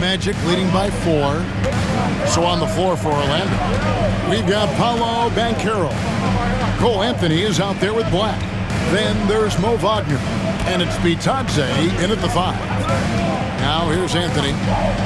Magic leading by 4. So on the floor for Orlando, we've got Paolo Banchero. Cole Anthony is out there with Black. Then there's Mo Wagner. And it's Bitadze in at the 5. Now here's Anthony.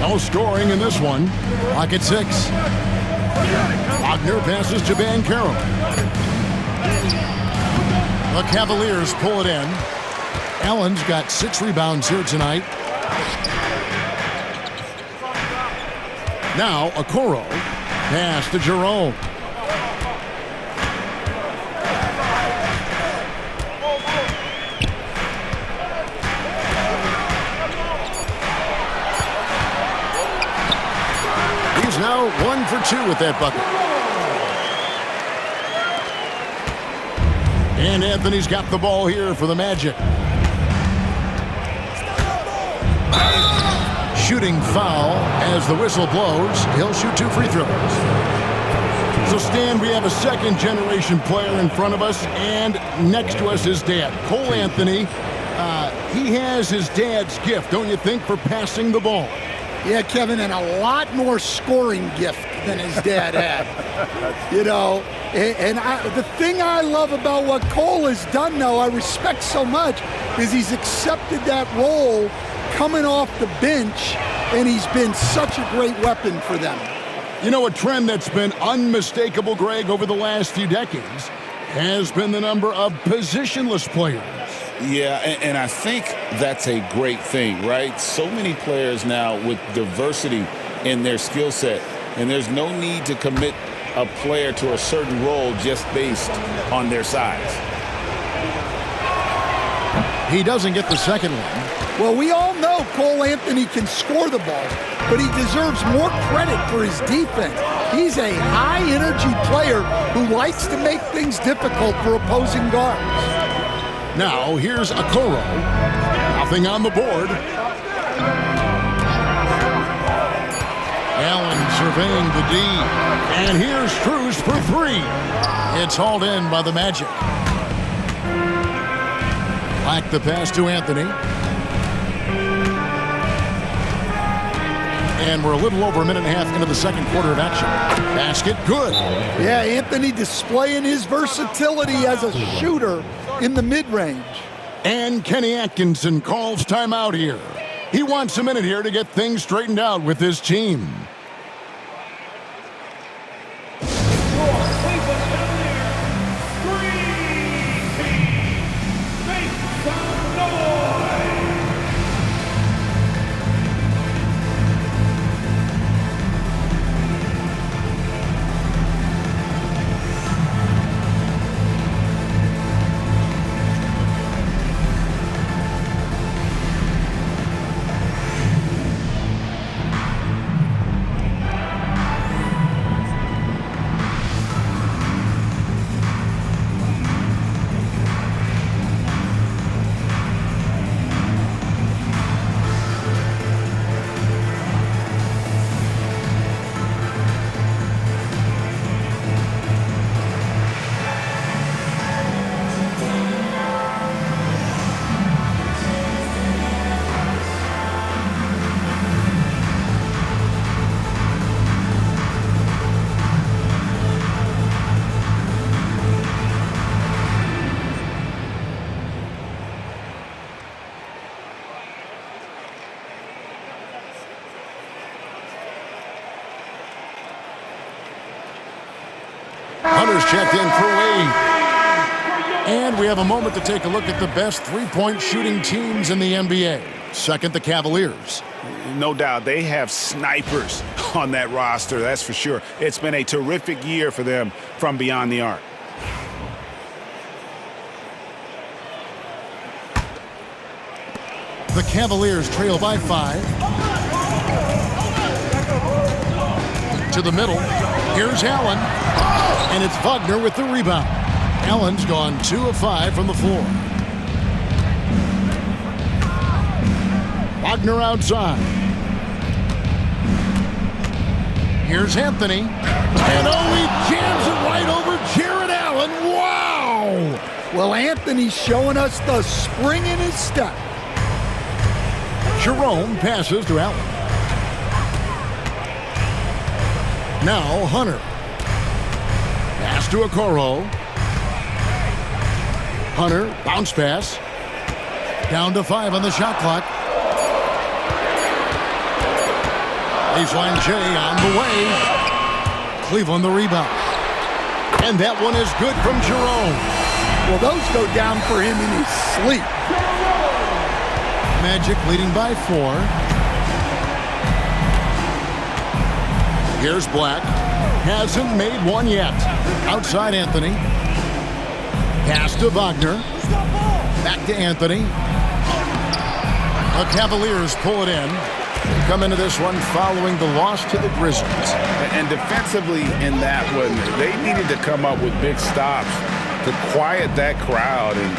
No scoring in this one. Clock at 6. Wagner passes to Banchero. The Cavaliers pull it in. Allen's got 6 rebounds here tonight. Now Okoro. Pass to Jerome. He's now 1 for 2 with that bucket. And Anthony's got the ball here for the Magic. Shooting foul as the whistle blows. He'll shoot 2 free throws. So, Stan, we have a second-generation player in front of us, and next to us is Dad. Cole Anthony, he has his dad's gift, don't you think, for passing the ball? Yeah, Kevin, and a lot more scoring gift than his dad had. You know, the thing I love about what Cole has done, though, I respect so much, is he's accepted that role coming off the bench, and he's been such a great weapon for them. You know, a trend that's been unmistakable, Greg, over the last few decades has been the number of positionless players. Yeah, and I think that's a great thing, right? So many players now with diversity in their skill set, and there's no need to commit a player to a certain role just based on their size. He doesn't get the second one. Well, we all know Cole Anthony can score the ball, but he deserves more credit for his defense. He's a high-energy player who likes to make things difficult for opposing guards. Now, here's Okoro. Nothing on the board. Allen surveying the D. And here's Strus for 3. It's hauled in by the Magic. Black the pass to Anthony. And we're a little over a minute and a half into the second quarter of action. Basket, good. Yeah, Anthony displaying his versatility as a shooter in the mid-range. And Kenny Atkinson calls timeout here. He wants a minute here to get things straightened out with his team. Hunter's checked in for Wade. And we have a moment to take a look at the best three-point shooting teams in the NBA. Second, the Cavaliers. No doubt, they have snipers on that roster, that's for sure. It's been a terrific year for them from beyond the arc. The Cavaliers trail by 5. To the middle. Here's Allen. And it's Wagner with the rebound. Allen's gone 2 of 5 from the floor. Wagner outside. Here's Anthony. And he jams it right over Jarrett Allen. Wow! Well, Anthony's showing us the spring in his step. Jerome passes to Allen. Now Hunter. Pass to Okoro. Hunter, bounce pass. Down to 5 on the shot clock. Baseline J on the way. Cleveland the rebound. And that one is good from Jerome. Well, those go down for him in his sleep. Magic leading by 4. Here's Black. Hasn't made one yet. Outside Anthony. Pass to Wagner. Back to Anthony. The Cavaliers pull it in. They come into this one following the loss to the Grizzlies. And defensively in that one, they needed to come up with big stops to quiet that crowd. And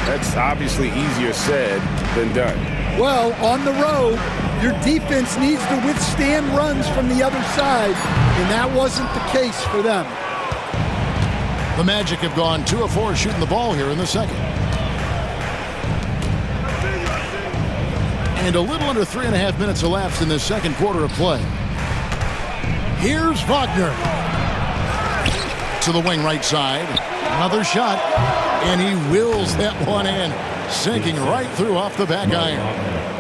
that's obviously easier said than done. Well, on the road, your defense needs to withstand runs from the other side, and that wasn't the case for them. The Magic have gone 2 of 4 shooting the ball here in the second. And a little under 3.5 minutes elapsed in this second quarter of play. Here's Wagner. To the wing right side. Another shot. And he wills that one in. Sinking right through off the back iron.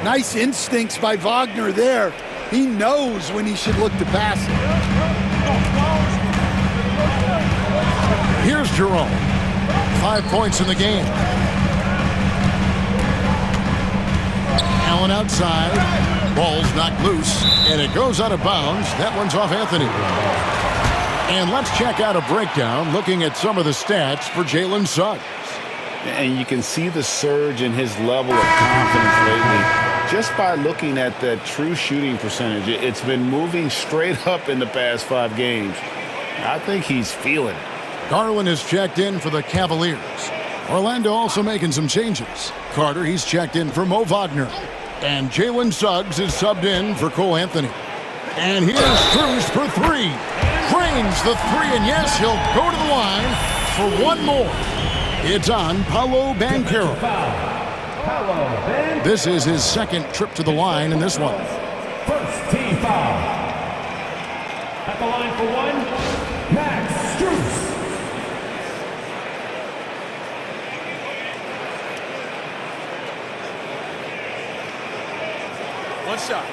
Nice instincts by Wagner there. He knows when he should look to pass it. Here's Jerome. 5 points in the game. Allen outside. Ball's knocked loose. And it goes out of bounds. That one's off Anthony. And let's check out a breakdown looking at some of the stats for Jalen Suggs. And you can see the surge in his level of confidence lately just by looking at that true shooting percentage. It's been moving straight up in the past 5 games. I think he's feeling it. Garland is checked in for the Cavaliers. Orlando also making some changes. Carter, he's checked in for Mo Wagner. And Jalen Suggs is subbed in for Cole Anthony. And here's Strus for 3. Drains the 3, and yes, he'll go to the line for one more. It's on Paolo Banchero. This is his second trip to the line in this one. First team foul. At the line for 1, Max Strus. One shot.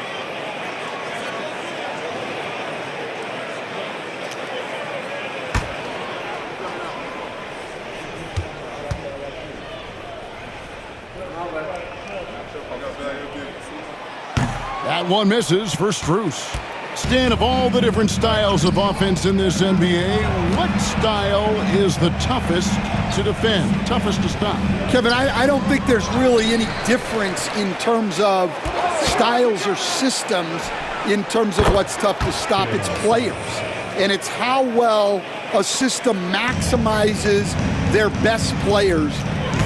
That one misses for Strus. Stan, of all the different styles of offense in this NBA, what style is the toughest to defend, toughest to stop? Kevin, I don't think there's really any difference in terms of styles or systems in terms of what's tough to stop. It's players. And it's how well a system maximizes their best players.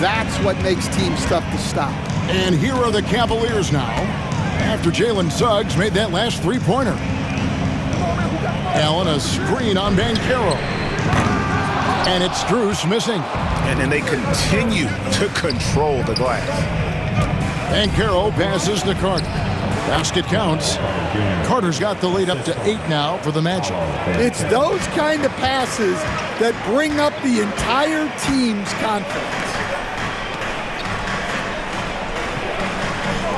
That's what makes teams tough to stop. And here are the Cavaliers now, after Jalen Suggs made that last three-pointer. Allen, a screen on Banchero. And it's Strus missing. And then they continue to control the glass. Banchero passes to Carter. Basket counts. Carter's got the lead up to 8 now for the Magic. It's those kind of passes that bring up the entire team's confidence.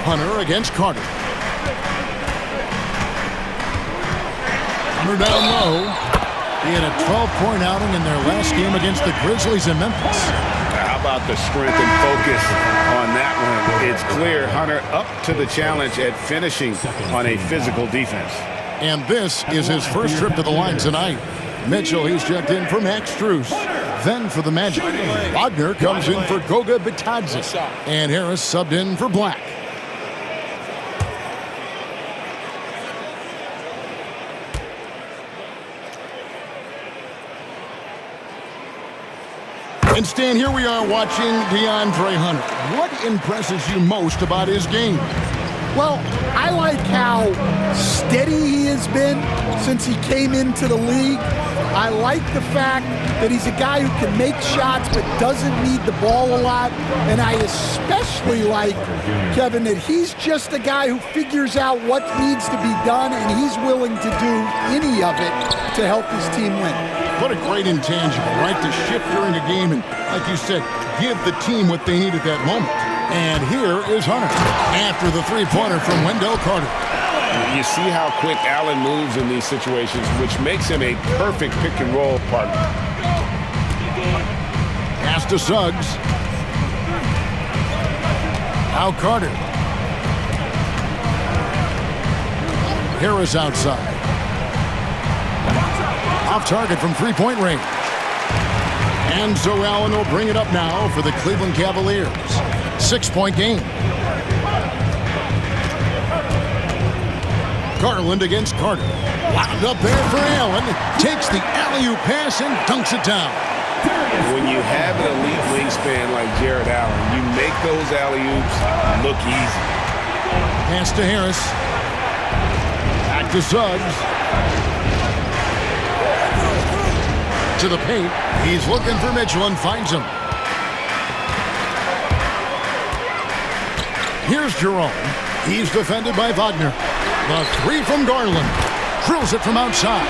Hunter against Carter. Hunter down low. He had a 12-point outing in their last game against the Grizzlies in Memphis. How about the strength and focus on that one? It's clear Hunter up to the challenge at finishing on a physical defense. And this is his first trip to the line tonight. Mitchell, he's checked in for Max Strus. Then for the Magic, Wagner comes in for Goga Bitadze. And Harris subbed in for Black. And Stan, here we are watching DeAndre Hunter. What impresses you most about his game? Well, I like how steady he has been since he came into the league. I like the fact that he's a guy who can make shots but doesn't need the ball a lot. And I especially like, Kevin, that he's just a guy who figures out what needs to be done, and he's willing to do any of it to help his team win. What a great intangible, right? To shift during a game and, like you said, give the team what they need at that moment. And here is Hunter after the three-pointer from Wendell Carter. You see how quick Allen moves in these situations, which makes him a perfect pick-and-roll partner. Pass to Suggs. Now Carter. Harris outside. Off target from three-point range. And so Allen will bring it up now for the Cleveland Cavaliers. 6-point game. Garland against Carter. Wound up there for Allen. Takes the alley-oop pass and dunks it down. When you have an elite wingspan like Jared Allen, you make those alley-oops look easy. Pass to Harris. Back to Suggs. To the paint. He's looking for Mitchell and finds him. Here's Jerome. He's defended by Wagner. The three from Garland. Drills it from outside.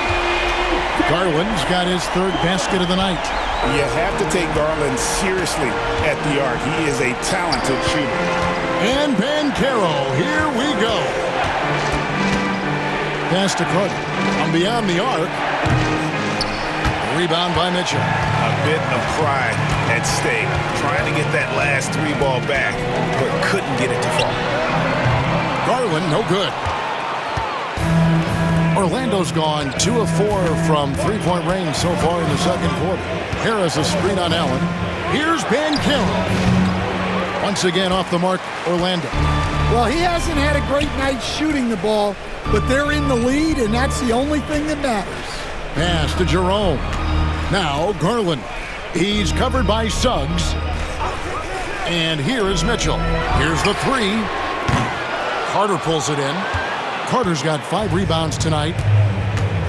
Garland's got his third basket of the night. You have to take Garland seriously at the arc. He is a talented shooter. And Banchero, here we go. Pass to Carter. From beyond the arc. Rebound by Mitchell. A bit of pride at stake. Trying to get that last three ball back, but couldn't get it to fall. Garland, no good. Orlando's gone 2 of 4 from three-point range so far in the second quarter. Harris a screen on Allen. Here's Banchero. Once again off the mark, Orlando. Well, he hasn't had a great night shooting the ball, but they're in the lead, and that's the only thing that matters. Pass to Jerome. Now Garland. He's covered by Suggs. And here is Mitchell. Here's the three. Carter pulls it in. Carter's got 5 rebounds tonight.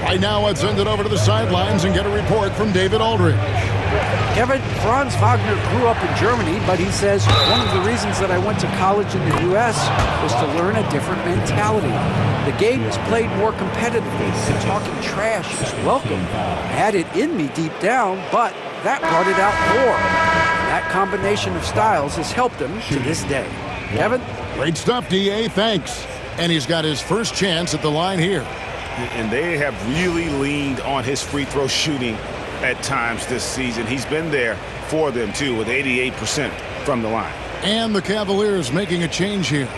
Right now, let's send it over to the sidelines and get a report from David Aldridge. Kevin, Franz Wagner grew up in Germany, but he says one of the reasons that I went to college in the U.S. was to learn a different mentality. The game is played more competitively, and talking trash is welcome. I had it in me deep down, but that brought it out more. That combination of styles has helped him to this day. Kevin? Great stuff, D.A. Thanks. And he's got his first chance at the line here. And they have really leaned on his free throw shooting at times this season. He's been there for them, too, with 88% from the line. And the Cavaliers making a change here.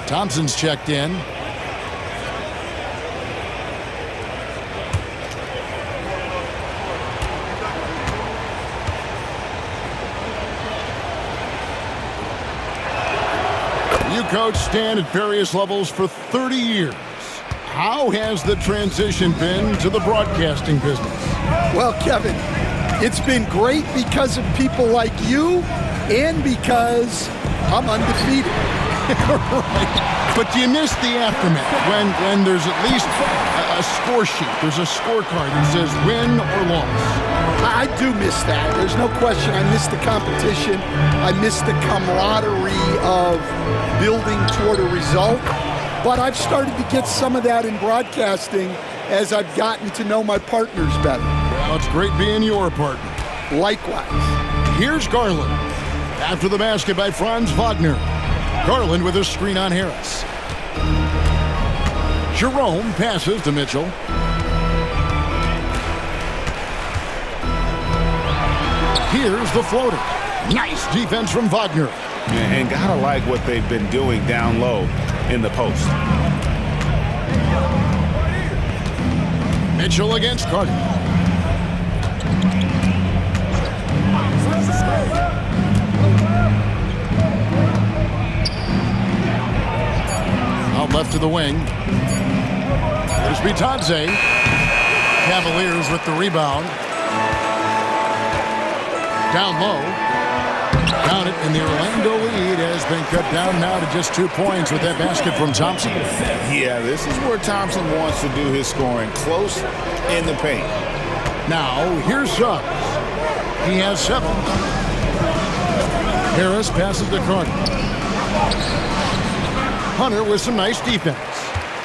Thompson's checked in. You coached Stan at various levels for 30 years. How has the transition been to the broadcasting business? Well, Kevin, it's been great because of people like you and because I'm undefeated. Right. But do you miss the aftermath when there's at least a score sheet? There's a scorecard that says win or loss. I do miss that. There's no question. I miss the competition. I miss the camaraderie of building toward a result. But I've started to get some of that in broadcasting as I've gotten to know my partners better. Well, it's great being your partner. Likewise. Here's Garland. After the basket by Franz Wagner. Garland with a screen on Harris. Jerome passes to Mitchell. Here's the floater. Nice defense from Wagner. And gotta like what they've been doing down low in the post. Mitchell against Carter. Out left to the wing. There's Bitadze. Cavaliers with the rebound. Down low. Count it, and the Orlando lead has been cut down now to just 2 points with that basket from Thompson. Yeah, this is where Thompson wants to do his scoring, close in the paint. Now, here's Suggs. He has 7. Harris passes to Carter. Hunter with some nice defense.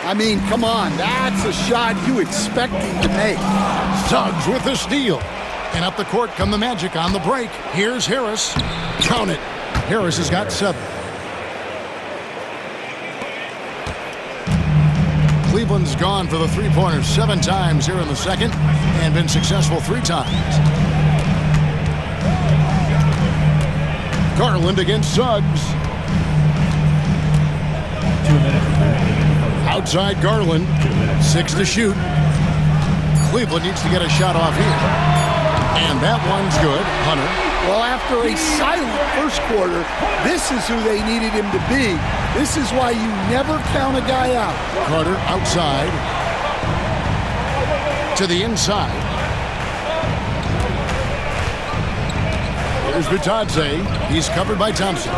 I mean, come on, that's a shot you expect him to make. Suggs with the steal. And up the court come the Magic on the break. Here's Harris. Count it. Harris has got 7. Cleveland's gone for the three-pointers 7 times here in the second and been successful 3 times. Garland against Suggs. 2 minutes remaining. Outside Garland. 6 to shoot. Cleveland needs to get a shot off here. And that one's good. Hunter. Well, after a silent first quarter, this is who they needed him to be. This is why you never count a guy out. Carter outside. To the inside. Here's Vitadze. He's covered by Thompson.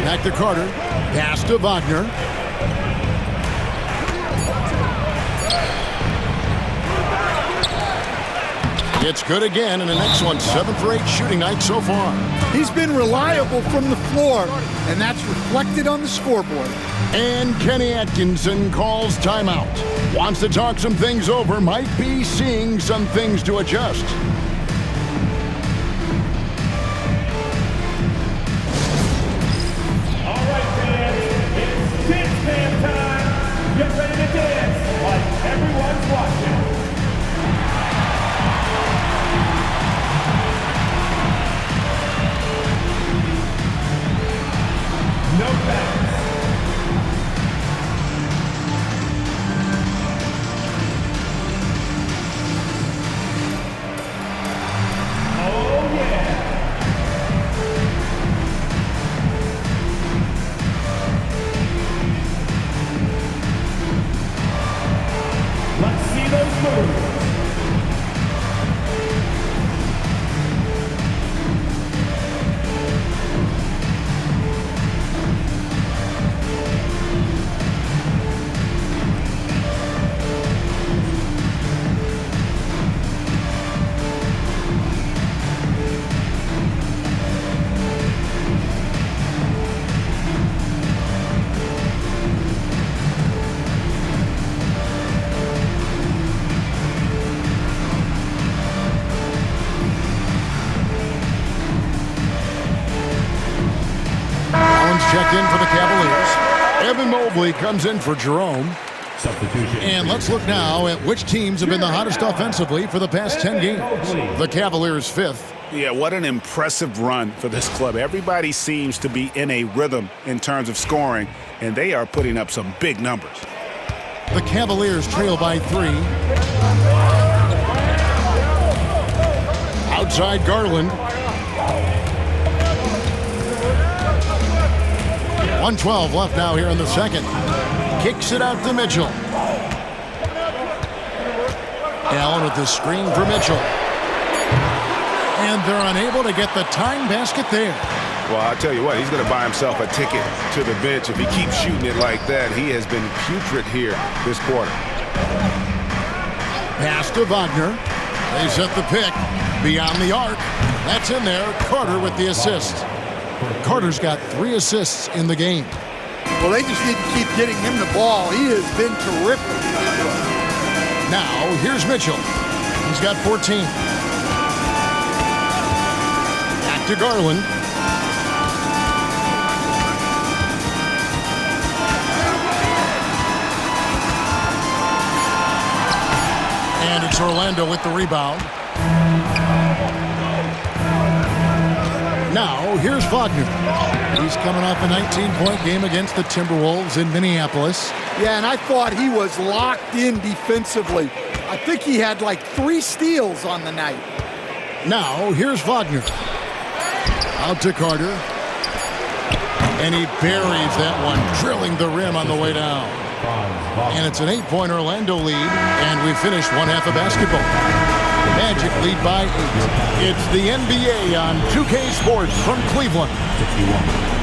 Back to Carter. Pass to Wagner. It's good again, and the next one, 7 for 8 shooting night so far. He's been reliable from the floor, and that's reflected on the scoreboard. And Kenny Atkinson calls timeout. Wants to talk some things over, might be seeing some things to adjust. All right, fans, it's dance band time. Get ready to dance like everyone's watching. No pass. Oh, yeah. Let's see those moves. Checked in for the Cavaliers. Evan Mobley comes in for Jerome. Substitution. And let's look now at which teams have been the hottest offensively for the past 10 games. The Cavaliers 5th. Yeah, what an impressive run for this club. Everybody seems to be in a rhythm in terms of scoring, and they are putting up some big numbers. The Cavaliers trail by 3. Outside Garland. 1:12 left now here in the second. Kicks it out to Mitchell. Allen with the screen for Mitchell. And they're unable to get the tying basket there. Well, I'll tell you what, he's going to buy himself a ticket to the bench. If he keeps shooting it like that, he has been putrid here this quarter. Pass to Wagner. They set the pick beyond the arc. That's in there. Carter with the assist. Carter's got 3 assists in the game. Well, they just need to keep getting him the ball. He has been terrific. Now, here's Mitchell. He's got 14. Back to Garland. And it's Orlando with the rebound. Now, here's Wagner. He's coming off a 19-point game against the Timberwolves in Minneapolis. Yeah, and I thought he was locked in defensively. I think he had like 3 steals on the night. Now, here's Wagner. Out to Carter. And he buries that one, drilling the rim on the way down. And it's an 8-point Orlando lead, and we finished one half of basketball. Magic lead by 8. It's the NBA on 2K Sports from Cleveland. 51.